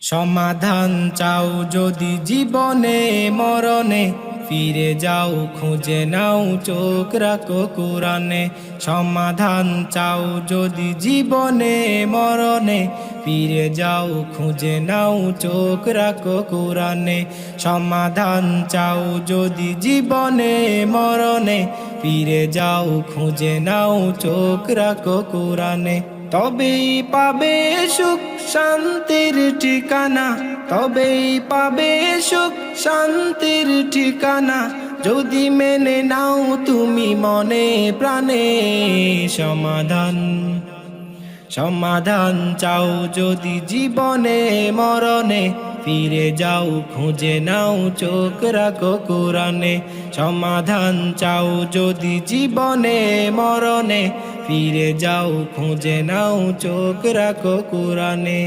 সমাধান চাও যদি জীবনে মরণে, ফিরে যাও খুঁজে নাও চোখ রাখো কোরআনে। সমাধান চাও যদি জীবনে মরণে, ফিরে যাও খুঁজে নাও চোখ রাখো কোরআনে। সমাধান চাও যদি জীবনে মরণে, ফিরে যাও খুঁজে নাও চোখ রাখো কোরআনে। তবেই পাবে সুখ শান্তির ঠিকানা, তবেই পাবে সুখ শান্তির ঠিকানা, যদি মেনে নাও তুমি মনে প্রাণে। সমাধান সমাধান চাও যদি জীবনে মরণে, ফিরে যাও খুঁজে নাও চোখ রাখো কোরআনে। সমাধান চাও যদি জীবনে মরণে, ফিরে যাও খুঁজে নাও চোখ রাখো কোরআনে।